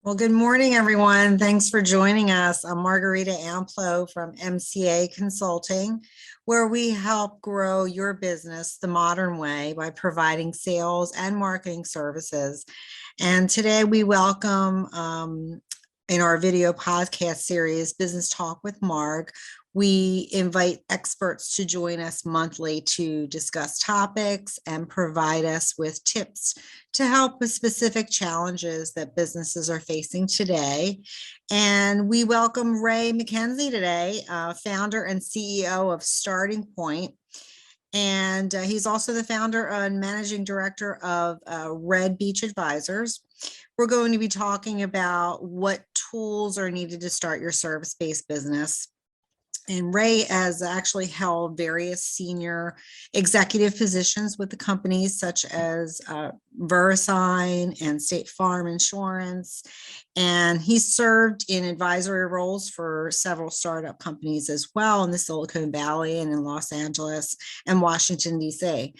Well, good morning, everyone. Thanks for joining us. I'm Margarita Amplo from MCA Consulting, where we help grow your business the modern way by providing sales and marketing services. And today we welcome in our video podcast series, Business Talk with Marg. We invite experts to join us monthly to discuss topics and provide us with tips to help with specific challenges that businesses are facing today. And we welcome Ray McKenzie today, founder and CEO of Starting Point. And he's also the founder and managing director of Red Beach Advisors. We're going to be talking about what tools are needed to start your service-based business. And Ray has actually held various senior executive positions with the companies such as VeriSign and State Farm Insurance. And he's served in advisory roles for several startup companies as well in the Silicon Valley and in Los Angeles and Washington, D.C.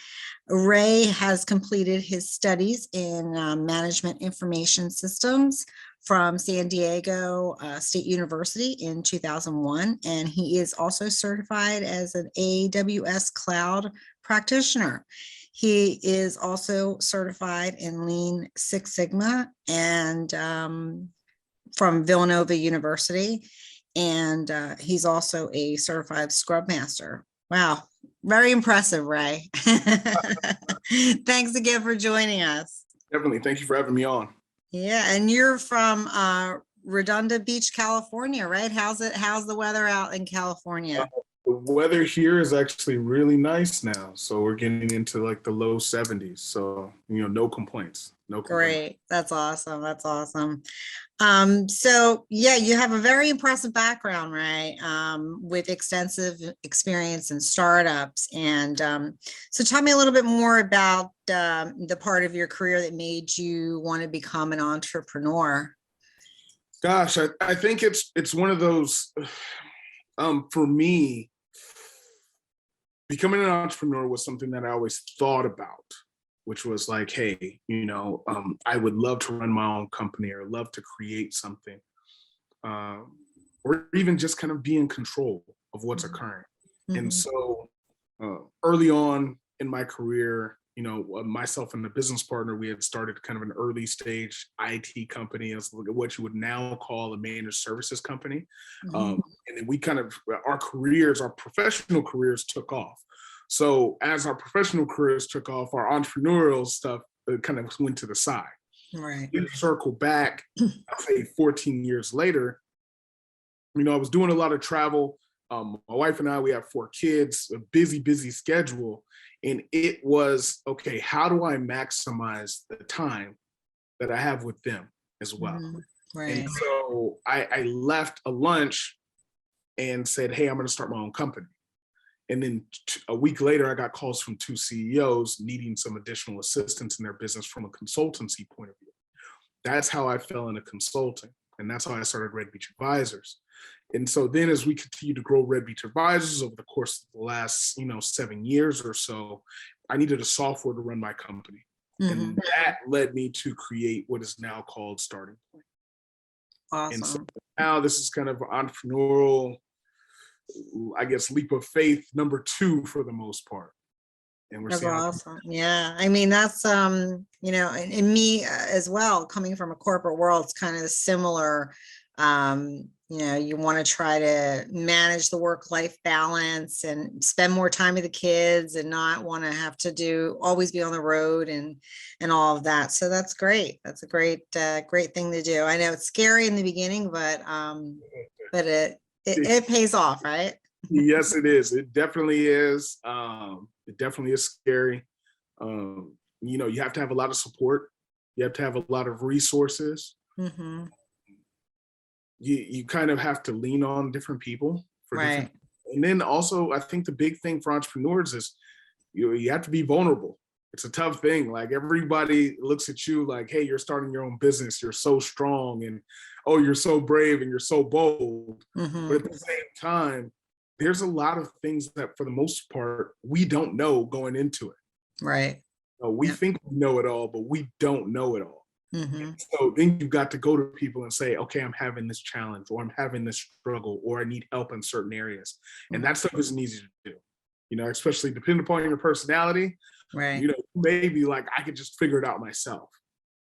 Ray has completed his studies in management information systems from San Diego State University in 2001, and he is also certified as an AWS Cloud practitioner. He is also certified in Lean Six Sigma and from Villanova University, and he's also a certified Scrum Master. Wow, very impressive, Ray. Thanks again for joining us. Definitely, thank you for having me on. Yeah, and you're from Redondo Beach, California, right? How's the weather out in California? The weather here is actually really nice now. So we're getting into like the low 70s. So, no complaints. No complaints. Great. That's awesome. That's awesome. So yeah, you have a very impressive background, Ray, with extensive experience in startups. And so tell me a little bit more about the part of your career that made you want to become an entrepreneur. Gosh, I think it's one of those, for me, becoming an entrepreneur was something that I always thought about, which was like, hey, I would love to run my own company or love to create something, or even just kind of be in control of what's occurring. Mm-hmm. And so early on in my career, myself and the business partner, we had started kind of an early stage IT company, as what you would now call a managed services company. Mm-hmm. And then we kind of, our professional careers took off. So as our professional careers took off, our entrepreneurial stuff kind of went to the side. Right. And circle back, I'd say 14 years later, I was doing a lot of travel. My wife and I, we have 4 kids, a busy schedule. And it was, okay, how do I maximize the time that I have with them as well? Mm-hmm. Right. And so I left a lunch and said, hey, I'm going to start my own company. And then a week later, I got calls from 2 CEOs needing some additional assistance in their business from a consultancy point of view. That's how I fell into consulting. And that's how I started Red Beach Advisors. And so then as we continue to grow Red Beach Advisors over the course of the last, 7 years or so, I needed a software to run my company. Mm-hmm. And that led me to create what is now called Starting Point. Awesome. And so now this is kind of entrepreneurial, I guess, leap of faith number 2 for the most part. And we're awesome. Yeah. I mean, that's, and me as well, coming from a corporate world, it's kind of similar. You want to try to manage the work-life balance and spend more time with the kids and not want to have to always be on the road and all of that. So that's great. That's a great thing to do. I know it's scary in the beginning, but it pays off, right? Yes, it is. It definitely is. It definitely is scary. You have to have a lot of support. You have to have a lot of resources. Mm-hmm. You kind of have to lean on different people for right. different. And then also, I think the big thing for entrepreneurs is you have to be vulnerable. It's a tough thing. Like, everybody looks at you like, hey, you're starting your own business. You're so strong, and oh, you're so brave and you're so bold. Mm-hmm. But at the same time, there's a lot of things that for the most part, we don't know going into it. Right. We think we know it all, but we don't know it all. Mm-hmm. So then you got to go to people and say, okay, I'm having this challenge, or I'm having this struggle, or I need help in certain areas. And that stuff isn't easy to do, especially depending upon your personality. Right. Maybe like I could just figure it out myself.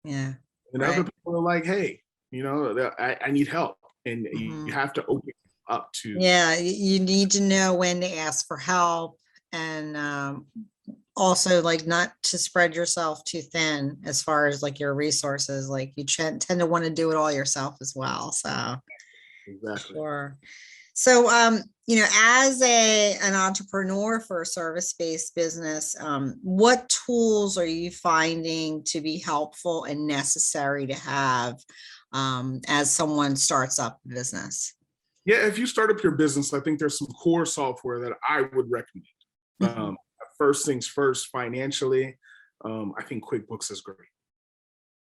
Yeah. And Right. other people are like, hey, I need help. And Mm-hmm. you have to open up to. Yeah, you need to know when to ask for help, and also like not to spread yourself too thin as far as like your resources. Like you tend to want to do it all yourself as well. So Exactly. sure. So as an entrepreneur for a service-based business, what tools are you finding to be helpful and necessary to have as someone starts up a business? Yeah, if you start up your business, I think there's some core software that I would recommend. Mhm. First things first, financially, I think QuickBooks is great.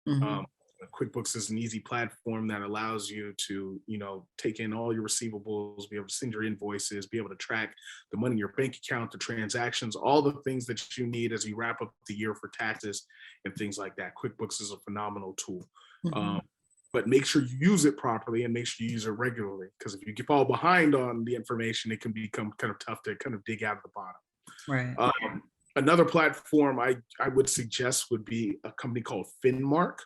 Mhm. QuickBooks is an easy platform that allows you to, take in all your receivables, be able to send your invoices, be able to track the money in your bank account, the transactions, all the things that you need as you wrap up the year for taxes and things like that. QuickBooks is a phenomenal tool. Mhm. But make sure you use it properly and make sure you use it regularly. Because if you fall behind on the information, it can become kind of tough to kind of dig out of the bottom. Right. Another platform I would suggest would be a company called Finmark.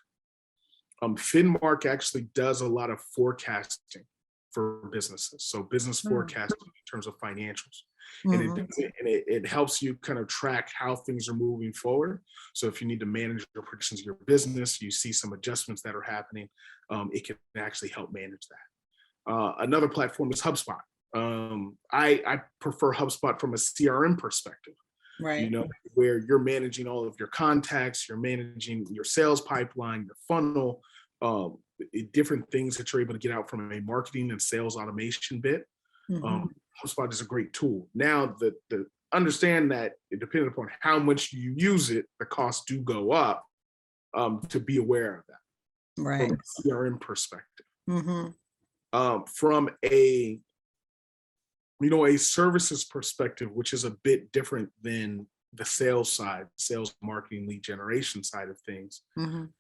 Finmark actually does a lot of forecasting for businesses. So business forecasting in terms of financials. And Mhm. it helps you kind of track how things are moving forward. So if you need to manage your predictions of your business, you see some adjustments that are happening, it can actually help manage that. Another platform is Hubspot. I prefer Hubspot from a CRM perspective, Right. where you're managing all of your contacts, you're managing your sales pipeline, your funnel, different things that you're able to get out from a marketing and sales automation bit. Mhm. HubSpot is a great tool. Now, the understand that depending upon how much you use it, the costs do go up. To be aware of that Right. from a CRM perspective. Mhm. From a services perspective, which is a bit different than the sales side, sales, marketing, lead generation side of things. Mhm.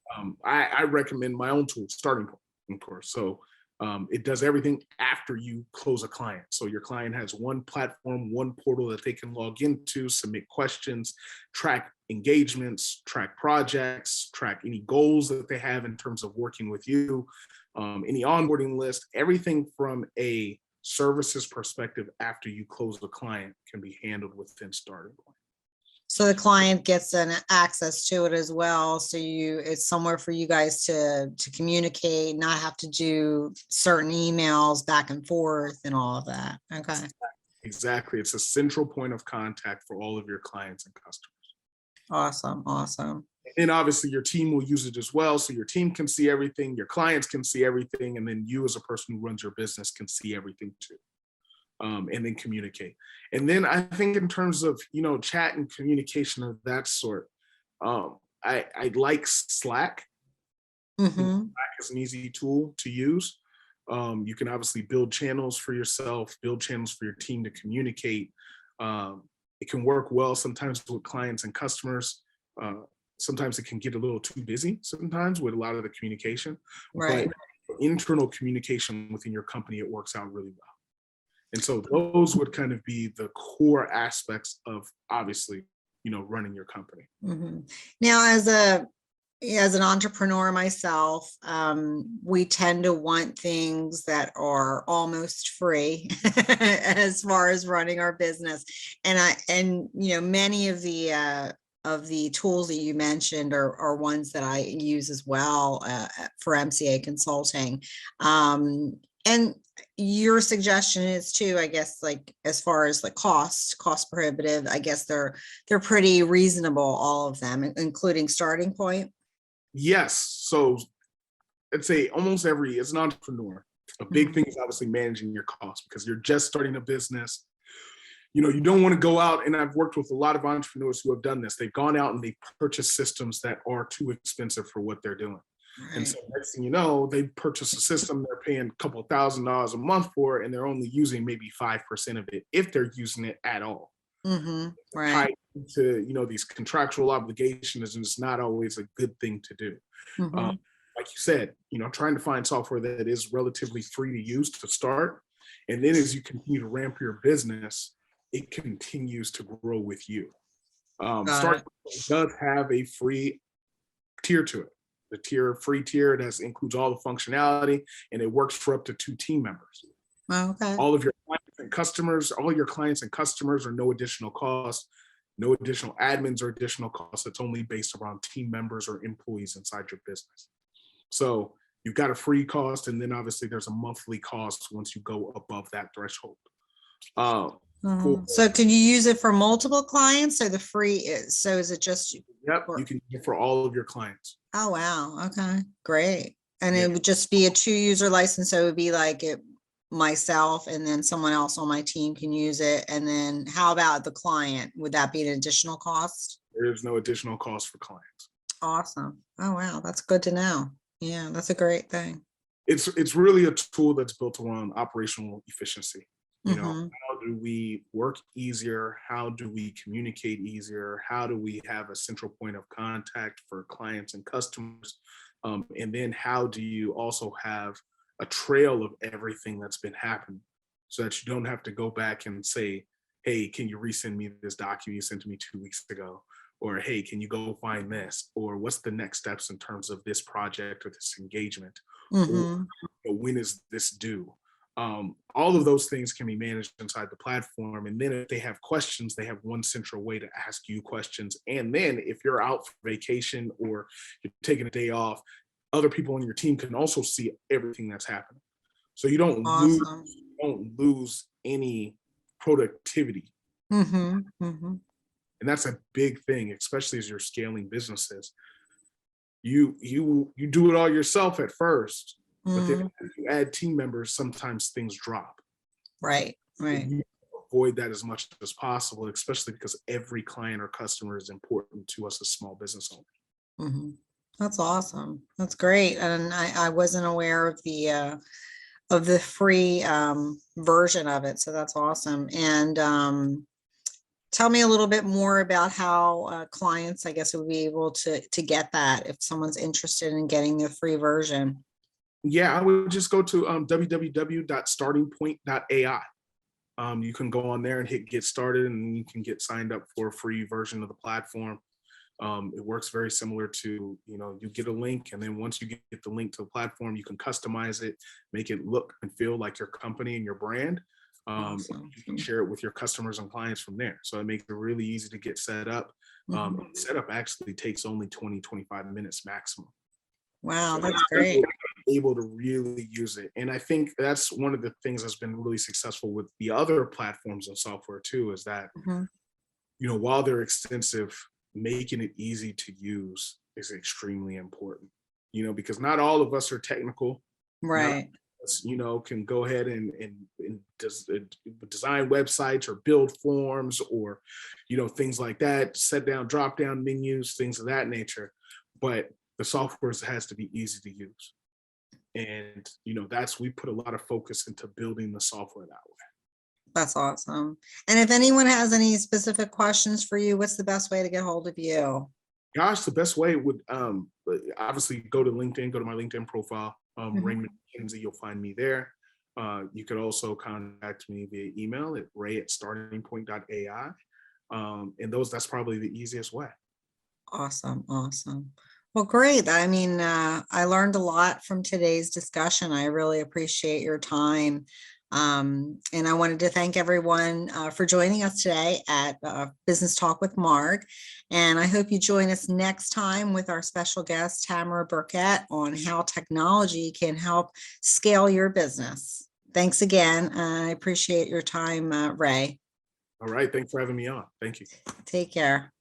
I recommend my own tool, Starting Point, of course. So it does everything after you close a client. So your client has one platform, one portal that they can log into, submit questions, track engagements, track projects, track any goals that they have in terms of working with you, any onboarding list, everything from a services perspective after you close the client can be handled within Starting Point. So the client gets an access to it as well. So it's somewhere for you guys to communicate, not have to do certain emails back and forth and all of that. Okay. Exactly. It's a central point of contact for all of your clients and customers. Awesome. Awesome. And obviously your team will use it as well. So your team can see everything, your clients can see everything, and then you as a person who runs your business can see everything too. And then communicate. And then I think in terms of, chat and communication of that sort, I like Slack. Mm-hmm. Slack is an easy tool to use. You can obviously build channels for yourself, build channels for your team to communicate. It can work well sometimes with clients and customers. Sometimes it can get a little too busy sometimes with a lot of the communication, Right. but internal communication within your company, it works out really well. And so those would kind of be the core aspects of obviously, running your company. Mm-hmm. Now, as an entrepreneur myself, we tend to want things that are almost free as far as running our business. And many of the tools that you mentioned are ones that I use as well for MCA consulting. And your suggestion is too, I guess, like as far as the cost prohibitive, I guess they're pretty reasonable, all of them, including Starting Point. Yes. So I'd say almost as an entrepreneur, a big thing is obviously managing your costs because you're just starting a business. You don't want to go out, and I've worked with a lot of entrepreneurs who have done this. They've gone out and they purchased systems that are too expensive for what they're doing. Right. And so next thing you know, they purchase a system they're paying a couple $1,000s a month for, and they're only using maybe 5% of it, if they're using it at all. Mm-hmm. Right. Tied to these contractual obligations, and it's not always a good thing to do. Mhm. Like you said, trying to find software that is relatively free to use to start. And then as you continue to ramp your business, it continues to grow with you. Got Start it. does have a free tier to it. The free tier that includes all the functionality, and it works for up to 2 team members. Okay. All of your clients and customers, all your clients and customers are no additional cost, no additional admins or additional costs. It's only based around team members or employees inside your business. So you've got a free cost, and then obviously there's a monthly cost once you go above that threshold. So can you use it for multiple clients or the free is, so is it just? Yep, you can use it for all of your clients. Oh, wow. Okay, great. And Yeah. it would just be a 2-user license. So it would be like myself and then someone else on my team can use it. And then how about the client? Would that be an additional cost? There's no additional cost for clients. Awesome. Oh, wow. That's good to know. Yeah, that's a great thing. It's really a tool that's built around operational efficiency. Mhm. How do we work easier? How do we communicate easier? How do we have a central point of contact for clients and customers? And then how do you also have a trail of everything that's been happening so that you don't have to go back and say, hey, can you resend me this document you sent to me 2 weeks ago? Or, hey, can you go find this? Or what's the next steps in terms of this project or this engagement? Mhm. Or when is this due? All of those things can be managed inside the platform. And then if they have questions, they have one central way to ask you questions. And then if you're out for vacation or you're taking a day off, other people on your team can also see everything that's happening. So you Awesome. don't lose any productivity. Mhm. Mhm. And that's a big thing, especially as you're scaling businesses. You do it all yourself at first, but then Mhm. as you add team members, sometimes things drop. Right. Right. You avoid that as much as possible, especially because every client or customer is important to us as small business owners. Mhm. That's awesome. That's great. And I wasn't aware of the free version of it. So that's awesome. And tell me a little bit more about how clients, I guess, would be able to get that if someone's interested in getting the free version. Yeah, I would just go to www.startingpoint.ai. You can go on there and hit get started, and you can get signed up for a free version of the platform. It works very similar to, you get a link, and then once you get the link to the platform, you can customize it, make it look and feel like your company and your brand. Awesome. You can share it with your customers and clients from there. So it makes it really easy to get set up. Mhm. Setup actually takes only 20-25 minutes maximum. Wow, So that's great. able to really use it. And I think that's one of the things that's been really successful with the other platforms and software too, is that, Mhm. while they're extensive, making it easy to use is extremely important, because not all of us are technical. Not all Right. of us, can go ahead and design websites or build forms or, things like that, set down, drop down menus, things of that nature. But the software has to be easy to use. And, we put a lot of focus into building the software that way. That's awesome. And if anyone has any specific questions for you, what's the best way to get hold of you? Gosh, the best way would obviously go to LinkedIn, go to my LinkedIn profile, Mhm. Raymond McKenzie, you'll find me there. You could also contact me via email at ray@startingpoint.ai. And that's probably the easiest way. Awesome. Awesome. Well, great. I mean, I learned a lot from today's discussion. I really appreciate your time. And I wanted to thank everyone for joining us today at Business Talk with Marg. And I hope you join us next time with our special guest, Tamara Burkett, on how technology can help scale your business. Thanks again. I appreciate your time, Ray. All right. Thanks for having me on. Thank you. Take care.